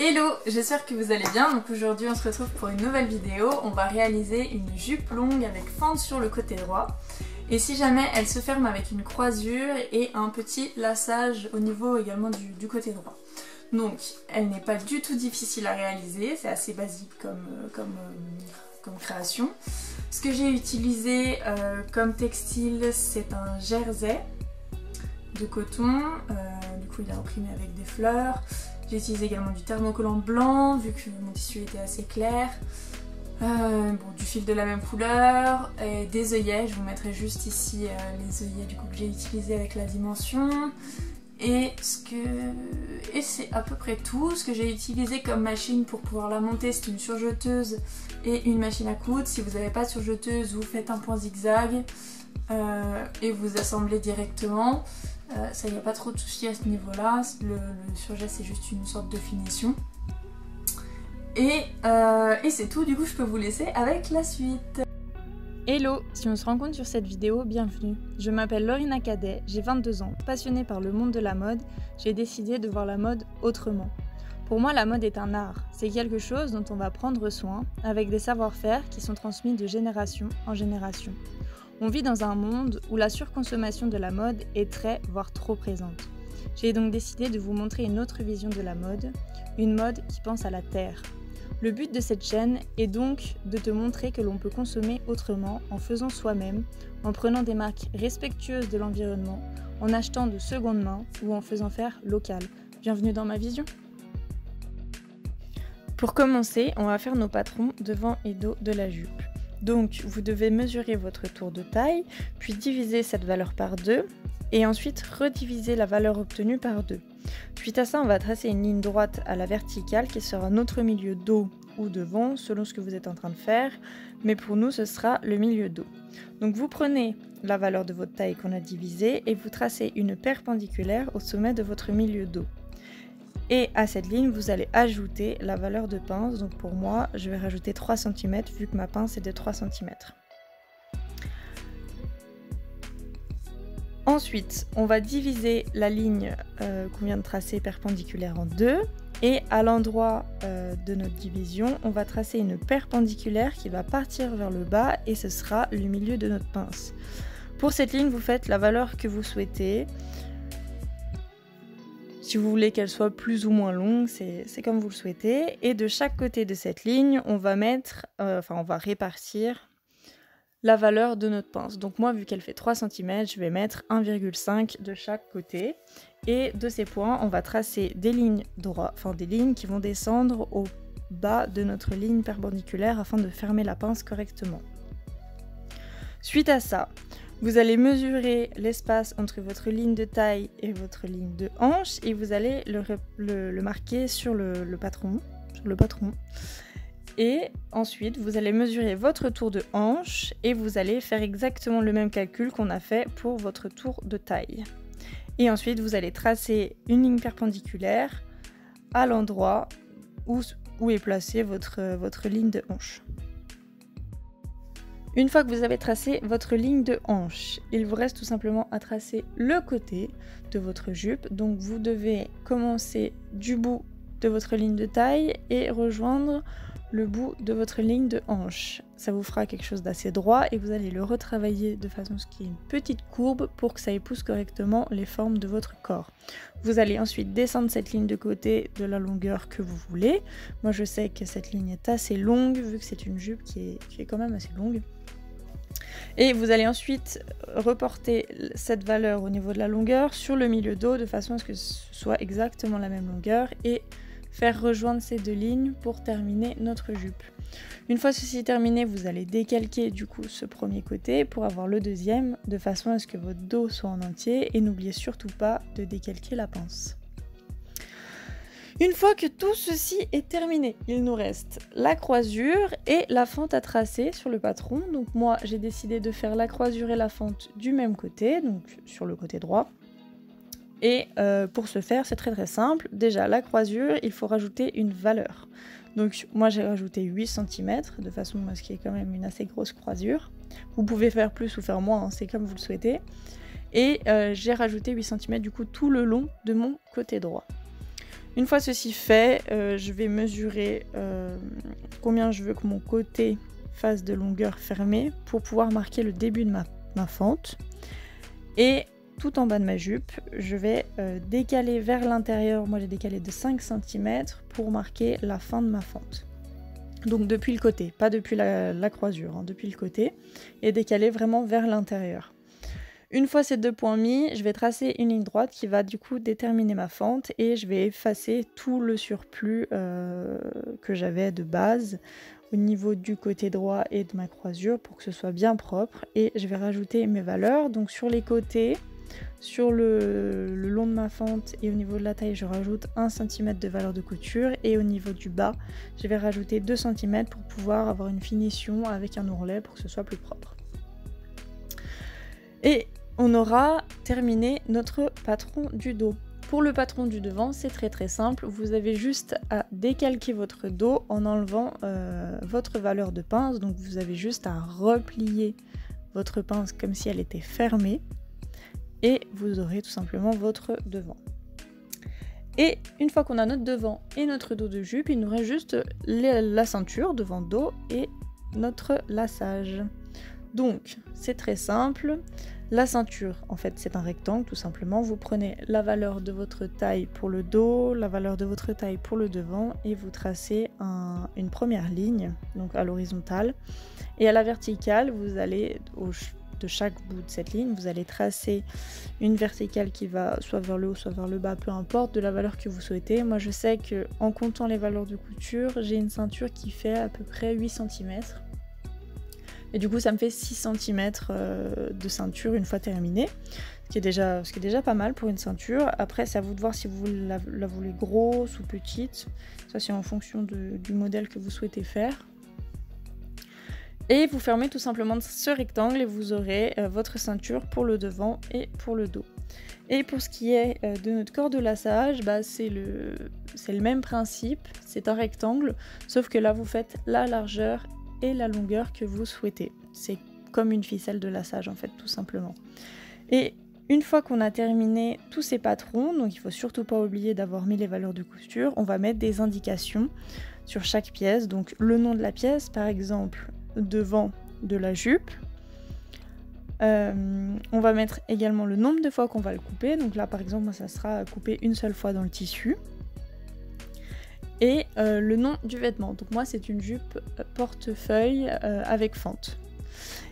Hello, j'espère que vous allez bien. Donc aujourd'hui on se retrouve pour une nouvelle vidéo. On va réaliser une jupe longue avec fente sur le côté droit. Et si jamais elle se ferme avec une croisure et un petit laçage au niveau également du côté droit. Donc elle n'est pas du tout difficile à réaliser, c'est assez basique comme création. Ce que j'ai utilisé comme textile, c'est un jersey de coton. Du coup il est imprimé avec des fleurs. J'ai utilisé également du thermocollant blanc vu que mon tissu était assez clair. Du fil de la même couleur, et des œillets. Je vous mettrai juste ici les œillets du coup que j'ai utilisé avec la dimension. Et c'est à peu près tout. Ce que j'ai utilisé comme machine pour pouvoir la monter, c'est une surjeteuse et une machine à coudre. Si vous n'avez pas de surjeteuse, vous faites un point zigzag et vous assemblez directement. Ça, il n'y a pas trop de soucis à ce niveau-là. Le surjet, c'est juste une sorte de finition. Et c'est tout, du coup je peux vous laisser avec la suite. Hello, si on se rencontre sur cette vidéo, bienvenue. Je m'appelle Laurina Cadet, j'ai 22 ans, passionnée par le monde de la mode, j'ai décidé de voir la mode autrement. Pour moi, la mode est un art, c'est quelque chose dont on va prendre soin, avec des savoir-faire qui sont transmis de génération en génération. On vit dans un monde où la surconsommation de la mode est très, voire trop présente. J'ai donc décidé de vous montrer une autre vision de la mode, une mode qui pense à la terre. Le but de cette chaîne est donc de te montrer que l'on peut consommer autrement en faisant soi-même, en prenant des marques respectueuses de l'environnement, en achetant de seconde main ou en faisant faire local. Bienvenue dans ma vision. Pour commencer, on va faire nos patrons devant et dos de la jupe. Donc vous devez mesurer votre tour de taille, puis diviser cette valeur par 2 et ensuite rediviser la valeur obtenue par 2. Suite à ça, on va tracer une ligne droite à la verticale qui sera notre milieu dos ou devant selon ce que vous êtes en train de faire, mais pour nous ce sera le milieu dos. Donc vous prenez la valeur de votre taille qu'on a divisée et vous tracez une perpendiculaire au sommet de votre milieu dos. Et à cette ligne, vous allez ajouter la valeur de pince. Donc pour moi, je vais rajouter 3 cm vu que ma pince est de 3 cm. Ensuite, on va diviser la ligne qu'on vient de tracer perpendiculaire en deux. Et à l'endroit de notre division, on va tracer une perpendiculaire qui va partir vers le bas et ce sera le milieu de notre pince. Pour cette ligne, vous faites la valeur que vous souhaitez. Si vous voulez qu'elle soit plus ou moins longue, c'est comme vous le souhaitez. Et de chaque côté de cette ligne, on va répartir la valeur de notre pince. Donc moi, vu qu'elle fait 3 cm, je vais mettre 1,5 de chaque côté. Et de ces points, on va tracer des lignes droites, des lignes qui vont descendre au bas de notre ligne perpendiculaire afin de fermer la pince correctement. Suite à ça, vous allez mesurer l'espace entre votre ligne de taille et votre ligne de hanche et vous allez le marquer sur le patron. Et ensuite, vous allez mesurer votre tour de hanche et vous allez faire exactement le même calcul qu'on a fait pour votre tour de taille. Et ensuite, vous allez tracer une ligne perpendiculaire à l'endroit où est placée votre ligne de hanche. Une fois que vous avez tracé votre ligne de hanche, il vous reste tout simplement à tracer le côté de votre jupe. Donc vous devez commencer du bout de votre ligne de taille et rejoindre le bout de votre ligne de hanche. Ça vous fera quelque chose d'assez droit et vous allez le retravailler de façon à ce qu'il y ait une petite courbe pour que ça épouse correctement les formes de votre corps. Vous allez ensuite descendre cette ligne de côté de la longueur que vous voulez. Moi je sais que cette ligne est assez longue vu que c'est une jupe qui est quand même assez longue. Et vous allez ensuite reporter cette valeur au niveau de la longueur sur le milieu dos de façon à ce que ce soit exactement la même longueur et faire rejoindre ces deux lignes pour terminer notre jupe. Une fois ceci est terminé, vous allez décalquer du coup ce premier côté pour avoir le deuxième de façon à ce que votre dos soit en entier et n'oubliez surtout pas de décalquer la pince. Une fois que tout ceci est terminé, il nous reste la croisure et la fente à tracer sur le patron. Donc moi j'ai décidé de faire la croisure et la fente du même côté, donc sur le côté droit. Et pour ce faire, c'est très simple. Déjà, la croisure, il faut rajouter une valeur. Donc moi j'ai rajouté 8 cm, de façon à ce qu'il y ait quand même une assez grosse croisure. Vous pouvez faire plus ou faire moins, hein, c'est comme vous le souhaitez. Et j'ai rajouté 8 cm du coup tout le long de mon côté droit. Une fois ceci fait, je vais mesurer combien je veux que mon côté fasse de longueur fermée pour pouvoir marquer le début de ma fente. Et tout en bas de ma jupe, je vais décaler vers l'intérieur, moi j'ai décalé de 5 cm pour marquer la fin de ma fente. Donc depuis le côté, pas depuis la croisure, hein, depuis le côté, et décaler vraiment vers l'intérieur. Une fois ces 2 points mis, je vais tracer une ligne droite qui va du coup déterminer ma fente et je vais effacer tout le surplus que j'avais de base au niveau du côté droit et de ma croisure pour que ce soit bien propre. Et je vais rajouter mes valeurs, donc sur les côtés, sur le long de ma fente et au niveau de la taille, je rajoute 1 cm de valeur de couture et au niveau du bas, je vais rajouter 2 cm pour pouvoir avoir une finition avec un ourlet pour que ce soit plus propre. Et on aura terminé notre patron du dos. Pour le patron du devant, c'est très simple, vous avez juste à décalquer votre dos en enlevant votre valeur de pince, donc vous avez juste à replier votre pince comme si elle était fermée et vous aurez tout simplement votre devant. Et une fois qu'on a notre devant et notre dos de jupe, il nous reste juste la ceinture devant-dos et notre laçage. Donc c'est très simple. La ceinture, en fait, c'est un rectangle, tout simplement. Vous prenez la valeur de votre taille pour le dos, la valeur de votre taille pour le devant, et vous tracez une première ligne, donc à l'horizontale. Et à la verticale, vous allez, de chaque bout de cette ligne, vous allez tracer une verticale qui va soit vers le haut, soit vers le bas, peu importe, de la valeur que vous souhaitez. Moi, je sais qu'en comptant les valeurs de couture, j'ai une ceinture qui fait à peu près 8 cm. Et du coup, ça me fait 6 cm de ceinture une fois terminée, ce qui est déjà pas mal pour une ceinture. Après, c'est à vous de voir si vous la voulez grosse ou petite. Ça, c'est en fonction du modèle que vous souhaitez faire. Et vous fermez tout simplement ce rectangle et vous aurez votre ceinture pour le devant et pour le dos. Et pour ce qui est de notre corps de laçage, bah, c'est le même principe, c'est un rectangle, sauf que là, vous faites la largeur et la longueur que vous souhaitez. C'est comme une ficelle de laçage en fait, tout simplement. Et une fois qu'on a terminé tous ces patrons, donc il faut surtout pas oublier d'avoir mis les valeurs de couture, on va mettre des indications sur chaque pièce. Donc le nom de la pièce, par exemple devant de la jupe. On va mettre également le nombre de fois qu'on va le couper. Donc là par exemple, moi, ça sera coupé une seule fois dans le tissu. Et le nom du vêtement, donc moi c'est une jupe portefeuille avec fente.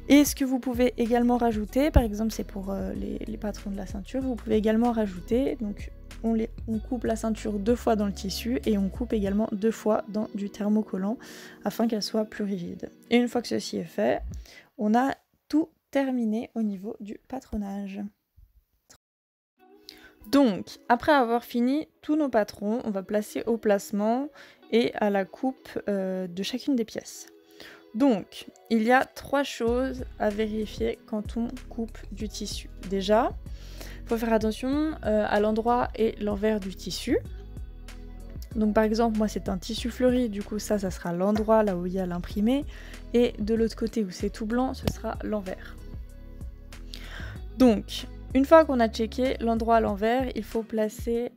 Et ce que vous pouvez également rajouter, par exemple c'est pour les patrons de la ceinture, vous pouvez également rajouter, donc on coupe la ceinture 2 fois dans le tissu et on coupe également 2 fois dans du thermocollant afin qu'elle soit plus rigide. Et une fois que ceci est fait, on a tout terminé au niveau du patronage. Donc, après avoir fini tous nos patrons, on va placer au placement et à la coupe de chacune des pièces. Donc, il y a 3 choses à vérifier quand on coupe du tissu. Déjà, il faut faire attention à l'endroit et l'envers du tissu. Donc par exemple, moi c'est un tissu fleuri, du coup ça sera l'endroit là où il y a l'imprimé. Et de l'autre côté où c'est tout blanc, ce sera l'envers. Donc, une fois qu'on a checké l'endroit à l'envers, il faut placer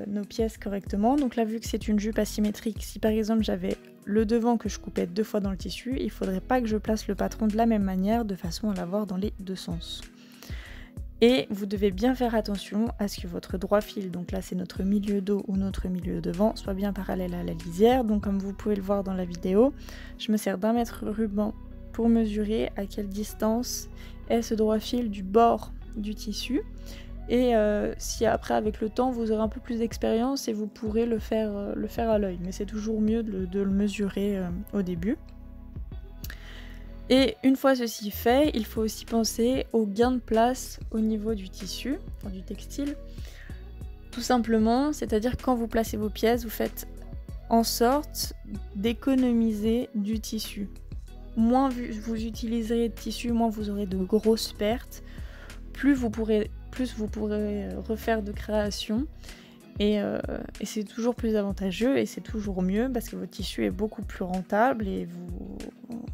nos pièces correctement. Donc là, vu que c'est une jupe asymétrique, si par exemple j'avais le devant que je coupais 2 fois dans le tissu, il ne faudrait pas que je place le patron de la même manière, de façon à l'avoir dans les 2 sens. Et vous devez bien faire attention à ce que votre droit fil, donc là c'est notre milieu dos ou notre milieu devant, soit bien parallèle à la lisière. Donc comme vous pouvez le voir dans la vidéo, je me sers d'un mètre ruban pour mesurer à quelle distance est ce droit fil du bord du tissu. Et si après avec le temps vous aurez un peu plus d'expérience et vous pourrez le faire à l'œil, mais c'est toujours mieux de le mesurer au début. Et une fois ceci fait, il faut aussi penser au gain de place au niveau du tissu, enfin du textile. Tout simplement, c'est-à-dire quand vous placez vos pièces, vous faites en sorte d'économiser du tissu. Moins vous utiliserez de tissu, moins vous aurez de grosses pertes, plus vous pourrez refaire de création. Et c'est toujours plus avantageux et c'est toujours mieux parce que votre tissu est beaucoup plus rentable et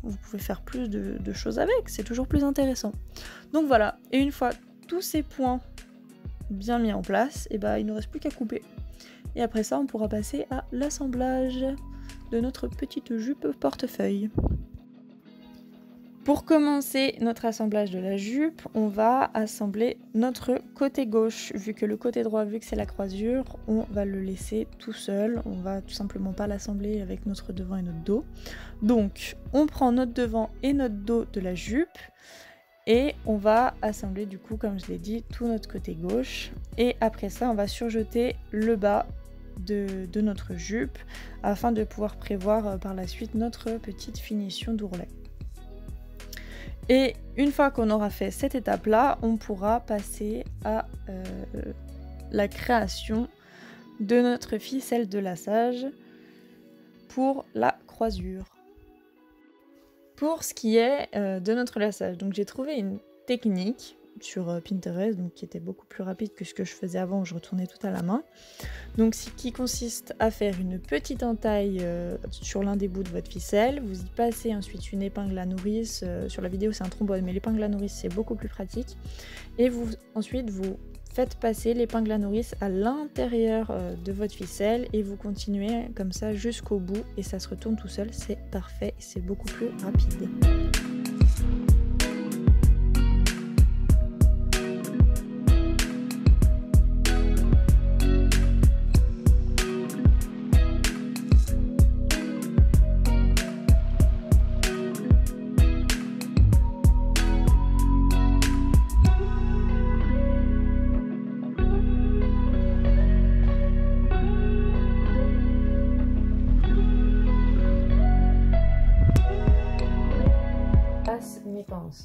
vous pouvez faire plus de choses avec, c'est toujours plus intéressant. Donc voilà, et une fois tous ces points bien mis en place, et ben, il ne reste plus qu'à couper. Et après ça, on pourra passer à l'assemblage de notre petite jupe portefeuille. Pour commencer notre assemblage de la jupe, on va assembler notre côté gauche. Vu que le côté droit, vu que c'est la croisure, on va le laisser tout seul. On va tout simplement pas l'assembler avec notre devant et notre dos. Donc, on prend notre devant et notre dos de la jupe et on va assembler du coup, comme je l'ai dit, tout notre côté gauche. Et après ça, on va surjeter le bas de notre jupe afin de pouvoir prévoir par la suite notre petite finition d'ourlet. Et une fois qu'on aura fait cette étape-là, on pourra passer à la création de notre ficelle de laçage pour la croisure. Pour ce qui est de notre laçage, donc j'ai trouvé une technique sur Pinterest, donc qui était beaucoup plus rapide que ce que je faisais avant où je retournais tout à la main. Donc qui consiste à faire une petite entaille sur l'un des bouts de votre ficelle, vous y passez ensuite une épingle à nourrice, sur la vidéo c'est un trombone mais l'épingle à nourrice c'est beaucoup plus pratique, et ensuite vous faites passer l'épingle à nourrice à l'intérieur de votre ficelle et vous continuez comme ça jusqu'au bout et ça se retourne tout seul, c'est parfait et c'est beaucoup plus rapide.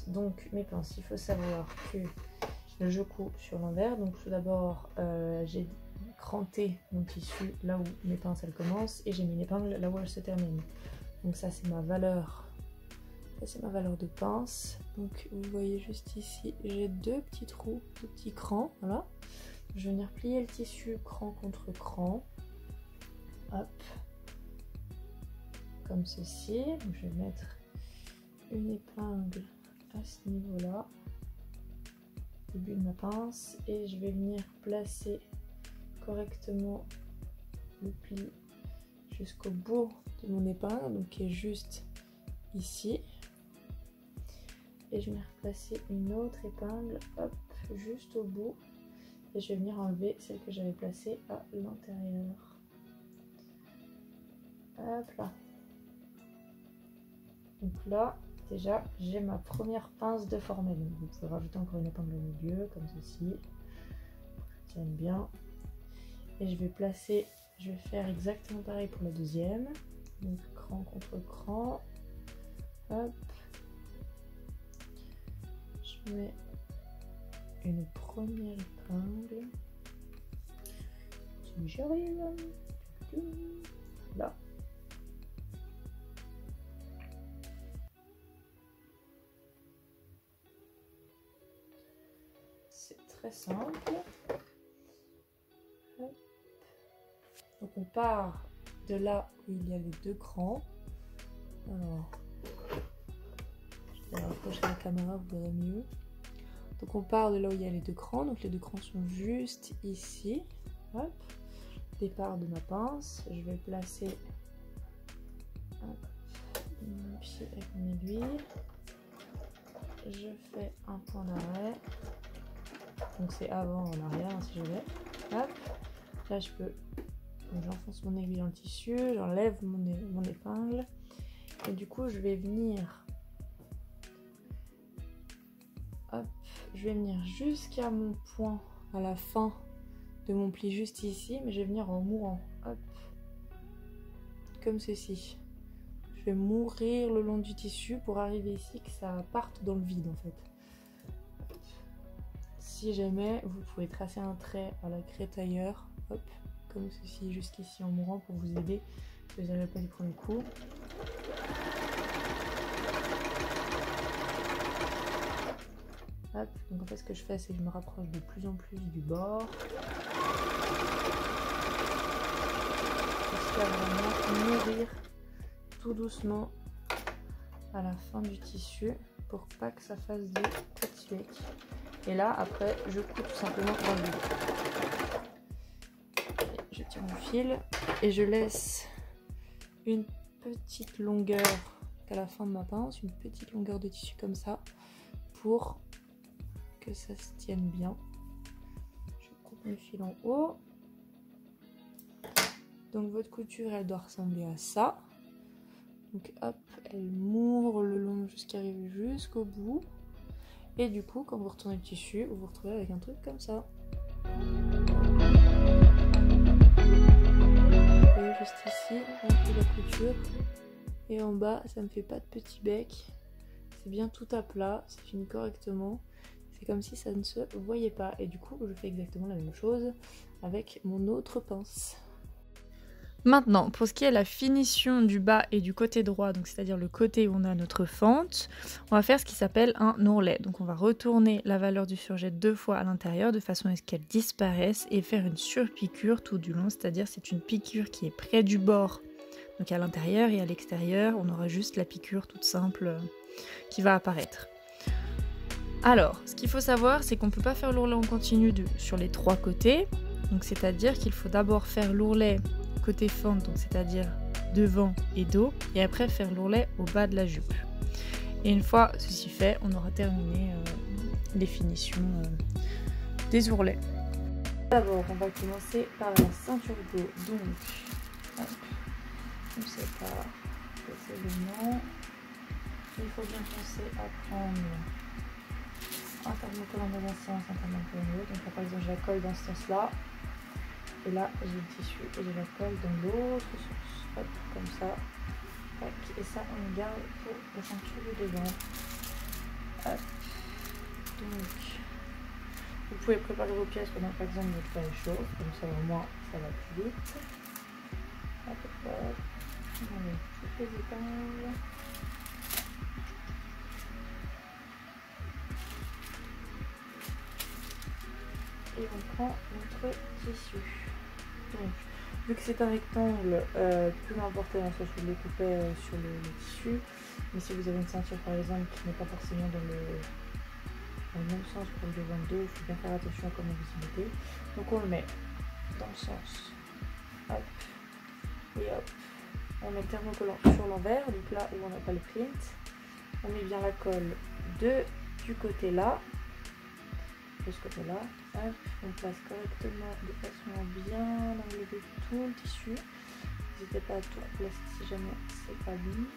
Donc mes pinces, il faut savoir que je couds sur l'envers, donc tout d'abord j'ai cranté mon tissu là où mes pinces elles commencent et j'ai mis l'épingle là où elle se termine. Donc ça c'est ma valeur, de pince. Donc vous voyez juste ici j'ai deux petits trous, deux petits crans, voilà. Je vais venir plier le tissu cran contre cran, hop, comme ceci. Donc je vais mettre une épingle à ce niveau là, début de ma pince, et je vais venir placer correctement le pli jusqu'au bout de mon épingle, donc qui est juste ici, et je vais venir placer une autre épingle, hop, juste au bout, et je vais venir enlever celle que j'avais placée à l'intérieur, hop là. Donc là déjà, j'ai ma première pince de formelle. Vous pouvez rajouter encore une épingle au milieu, comme ceci, pour que ça tienne bien. Et je vais faire exactement pareil pour la deuxième. Donc cran contre cran. Hop. Je mets une première épingle. Si j'y arrive. Là. Très simple. Hop. Donc on part de là où il y a les deux crans. Alors, je vais rapprocher la caméra, vous verrez mieux. Donc on part de là où il y a les deux crans. Donc les deux crans sont juste ici. Hop. Départ de ma pince. Je vais placer mon pied avec mon aiguille. Je fais un point d'arrêt. Donc c'est avant ou en arrière, hein, si je vais. Hop. Là je peux. J'enfonce mon aiguille dans le tissu, j'enlève mon épingle. Et du coup je vais venir. Hop. Je vais venir jusqu'à mon point à la fin de mon pli juste ici, mais je vais venir en mourant. Hop. Comme ceci. Je vais mourir le long du tissu pour arriver ici, que ça parte dans le vide en fait. Si jamais, vous pouvez tracer un trait à la craie tailleur, hop, comme ceci, jusqu'ici en mourant pour vous aider, si vous n'avez pas du premier coup. Hop, donc en fait ce que je fais, c'est que je me rapproche de plus en plus du bord. Jusqu'à vraiment mourir tout doucement à la fin du tissu pour pas que ça fasse des petits becs. Et là, après, je couds tout simplement dans le vide. Je je tire mon fil et je laisse une petite longueur à la fin de ma pince, une petite longueur de tissu comme ça pour que ça se tienne bien. Je coupe le fil en haut. Donc votre couture elle doit ressembler à ça. Donc hop, elle m'ouvre le long jusqu'à arriver jusqu'au bout. Et du coup quand vous retournez le tissu, vous vous retrouvez avec un truc comme ça. Et juste ici, on fait la couture. Et en bas, ça me fait pas de petit bec. C'est bien tout à plat, ça finit correctement. C'est comme si ça ne se voyait pas. Et du coup, je fais exactement la même chose avec mon autre pince. Maintenant, pour ce qui est de la finition du bas et du côté droit, donc c'est-à-dire le côté où on a notre fente, on va faire ce qui s'appelle un ourlet. Donc on va retourner la valeur du surjet 2 fois à l'intérieur de façon à ce qu'elle disparaisse et faire une surpiqûre tout du long, c'est-à-dire c'est une piqûre qui est près du bord, donc à l'intérieur, et à l'extérieur, on aura juste la piqûre toute simple qui va apparaître. Alors, ce qu'il faut savoir, c'est qu'on ne peut pas faire l'ourlet en continu sur les 3 côtés, donc c'est-à-dire qu'il faut d'abord faire l'ourlet côté fente, donc c'est-à-dire devant et dos, et après faire l'ourlet au bas de la jupe. Et une fois ceci fait, on aura terminé les finitions des ourlets. D'abord, on va commencer par la ceinture dos, donc hop, on ne sait pas les éléments. Il faut bien penser à prendre un thermocollant dans un sens, un thermocollant dans l'autre. Donc là, par exemple, je la colle dans ce sens-là. Et là, j'ai le tissu et je la colle dans l'autre sens. Hop, comme ça. Tac. Et ça, on le garde pour la ceinture de devant. Hop. Donc, vous pouvez préparer vos pièces pendant, par exemple, votre fer est chaud. Comme ça, au moins, ça va plus vite. Hop, hop, hop. On enlève toutes les épingles. Et on prend notre tissu. Donc, vu que c'est un rectangle, peu importe en soi, je le découpais sur le tissu. Mais si vous avez une ceinture par exemple qui n'est pas forcément dans le même sens pour le devant le dos, il faut bien faire attention à comment vous y mettez. Donc on le met dans le sens. Hop. Et hop. On met le thermocollant sur l'envers, donc là où on n'a pas le print. On met bien la colle du côté là. De ce côté là, hop, on place correctement de façon à bien enlever tout le tissu. N'hésitez pas à tout replacer si jamais c'est pas mis.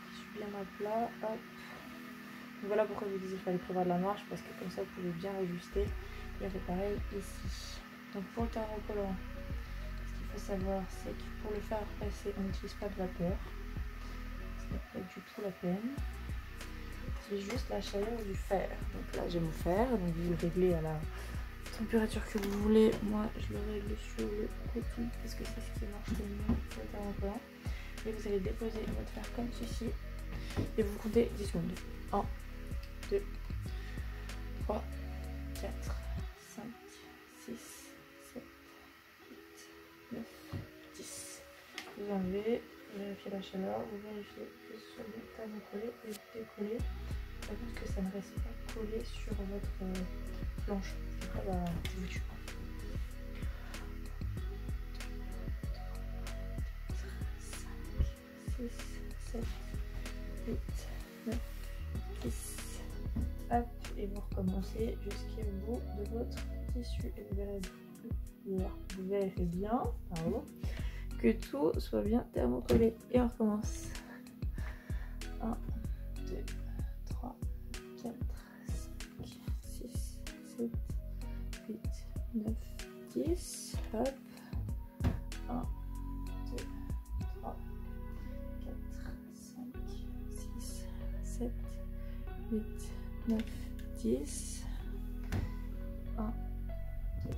Tissu bien à plat, hop. Donc voilà pourquoi je vous disais qu'il fallait prévoir de la marge, parce que comme ça vous pouvez bien ajuster. Et on fait pareil ici. Donc pour le thermocollant, ce qu'il faut savoir, c'est que pour le faire passer, on n'utilise pas de vapeur. Ce n'est pas du tout la peine. C'est juste la chaleur du fer. Donc là j'ai mon fer, donc vous le réglez à la température que vous voulez. Moi je le règle sur le coton parce que c'est ce qui marche le mieux pour le thermocollant. Et vous allez déposer votre fer comme ceci et vous comptez 10 secondes. 1, 2, 3, 4, 5, 6, 7, 8, 9, 10. Vous enlevez, vous vérifiez la chaleur, vous vérifiez que ce soit bien thermocollé et vous décollez. Par contre que ça ne reste pas collé sur votre planche. C'est pas la couture. 5, 6, 7, 8, 9, 10. Hop, et vous recommencez jusqu'au bout de votre tissu. Et vous vérifiez bien, pardon, que tout soit bien thermocollé. Et on recommence. 1, 2, 3, 4, 5, 6, 7, 8, 9, 10. Hop. 1, 2, 3, 4, 5, 6, 7, 8, 9, 10. 1, 2,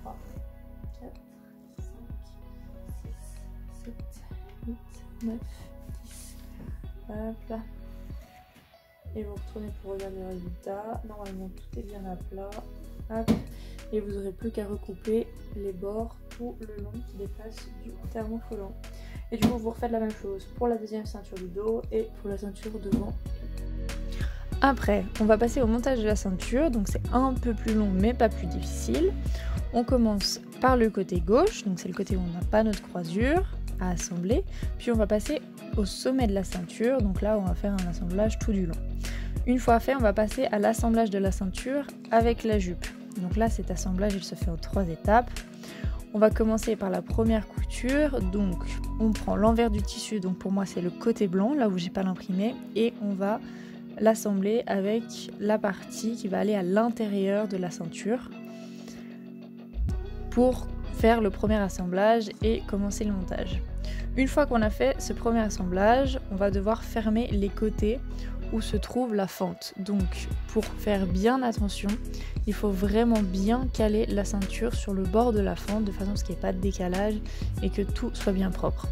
3, 4, 5, 6, 7, 8, 9, 10. Hop là. Et vous retournez pour regarder le résultat. Normalement tout est bien à plat. Hop. Et vous n'aurez plus qu'à recouper les bords tout le long qui dépassent du thermocollant. Et du coup vous refaites la même chose pour la deuxième ceinture du dos et pour la ceinture devant. Après, on va passer au montage de la ceinture, donc c'est un peu plus long mais pas plus difficile. On commence par le côté gauche, donc c'est le côté où on n'a pas notre croisure à assembler, puis on va passer au sommet de la ceinture, donc là on va faire un assemblage tout du long. Une fois fait, on va passer à l'assemblage de la ceinture avec la jupe. Donc là cet assemblage il se fait en 3 étapes. On va commencer par la première couture, donc on prend l'envers du tissu, donc pour moi c'est le côté blanc, là où j'ai pas l'imprimé, et on va l'assembler avec la partie qui va aller à l'intérieur de la ceinture pour faire le premier assemblage et commencer le montage. Une fois qu'on a fait ce premier assemblage, on va devoir fermer les côtés où se trouve la fente. Donc pour faire bien attention, il faut vraiment bien caler la ceinture sur le bord de la fente de façon à ce qu'il n'y ait pas de décalage et que tout soit bien propre.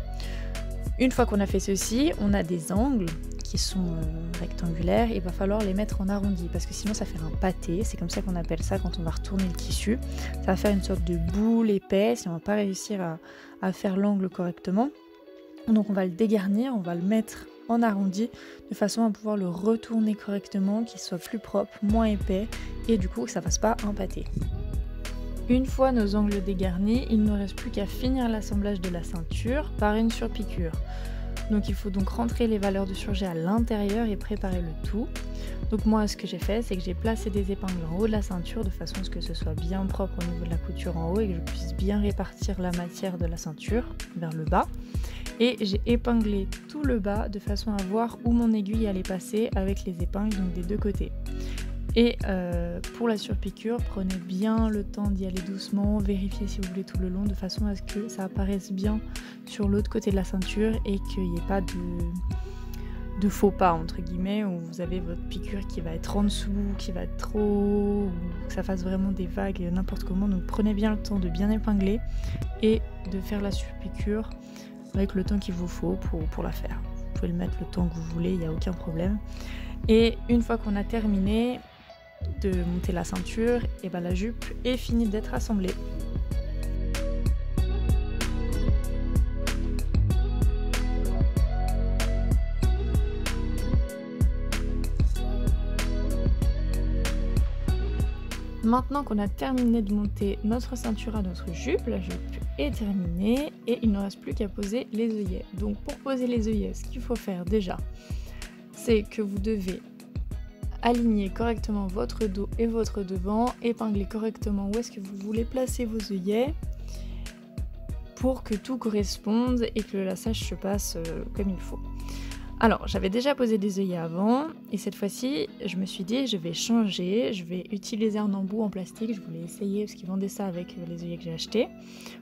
Une fois qu'on a fait ceci, on a des angles qui sont rectangulaires, il va falloir les mettre en arrondi parce que sinon ça fait un pâté, c'est comme ça qu'on appelle ça quand on va retourner le tissu. Ça va faire une sorte de boule épaisse et on va pas réussir à faire l'angle correctement. Donc on va le dégarnir, on va le mettre en arrondi de façon à pouvoir le retourner correctement, qu'il soit plus propre, moins épais et du coup que ça fasse pas un pâté. Une fois nos angles dégarnis, il ne reste plus qu'à finir l'assemblage de la ceinture par une surpiqûre. Donc il faut donc rentrer les valeurs de surjet à l'intérieur et préparer le tout. Donc moi ce que j'ai fait, c'est que j'ai placé des épingles en haut de la ceinture de façon à ce que ce soit bien propre au niveau de la couture en haut et que je puisse bien répartir la matière de la ceinture vers le bas. Et j'ai épinglé tout le bas de façon à voir où mon aiguille allait passer avec les épingles, donc des deux côtés. Et pour la surpiqûre, prenez bien le temps d'y aller doucement, vérifiez si vous voulez tout le long de façon à ce que ça apparaisse bien sur l'autre côté de la ceinture et qu'il n'y ait pas de faux pas entre guillemets où vous avez votre piqûre qui va être en dessous, qui va être trop haut, ou que ça fasse vraiment des vagues n'importe comment. Donc prenez bien le temps de bien épingler et de faire la surpiqûre avec le temps qu'il vous faut pour la faire. Vous pouvez le mettre le temps que vous voulez, il n'y a aucun problème. Et une fois qu'on a terminé de monter la ceinture, et ben la jupe est finie d'être assemblée. Maintenant qu'on a terminé de monter notre ceinture à notre jupe, la jupe est terminée et il ne reste plus qu'à poser les œillets. Donc pour poser les œillets, ce qu'il faut faire déjà, c'est que vous devez aligner correctement votre dos et votre devant, épingler correctement où est-ce que vous voulez placer vos œillets pour que tout corresponde et que le laçage se passe comme il faut. Alors, j'avais déjà posé des œillets avant et cette fois-ci, je me suis dit je vais changer, je vais utiliser un embout en plastique, je voulais essayer parce qu'ils vendaient ça avec les œillets que j'ai achetés,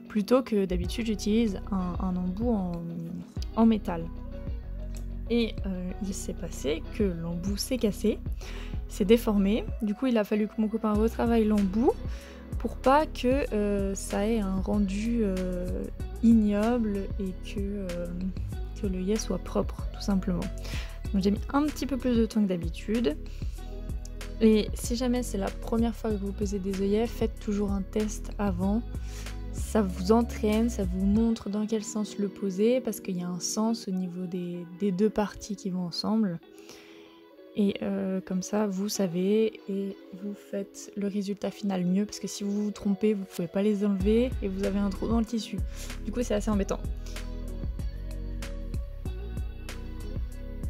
plutôt que d'habitude j'utilise un embout en métal. Et il s'est passé que l'embout s'est cassé, s'est déformé, du coup il a fallu que mon copain retravaille l'embout pour pas que ça ait un rendu ignoble et que l'œillet soit propre tout simplement. Donc j'ai mis un petit peu plus de temps que d'habitude. Et si jamais c'est la première fois que vous posez des œillets, faites toujours un test avant. Ça vous entraîne, ça vous montre dans quel sens le poser parce qu'il y a un sens au niveau des deux parties qui vont ensemble. Et comme ça vous savez et vous faites le résultat final mieux parce que si vous vous trompez vous pouvez pas les enlever et vous avez un trou dans le tissu. Du coup c'est assez embêtant.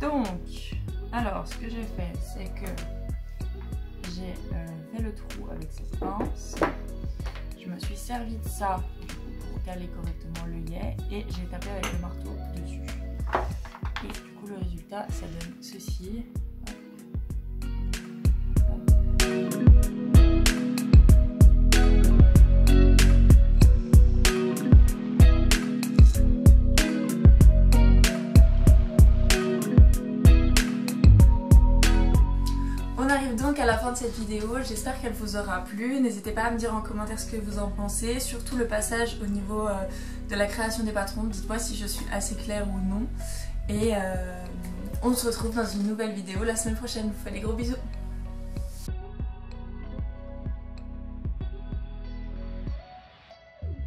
Donc, alors ce que j'ai fait, c'est que j'ai fait le trou avec cette pince. Je me suis servi de ça pour caler correctement l'œillet et j'ai tapé avec le marteau dessus. Et du coup, le résultat, ça donne ceci. Donc à la fin de cette vidéo, j'espère qu'elle vous aura plu. N'hésitez pas à me dire en commentaire ce que vous en pensez, surtout le passage au niveau de la création des patrons. Dites-moi si je suis assez claire ou non. Et on se retrouve dans une nouvelle vidéo la semaine prochaine. Je vous fais des gros bisous.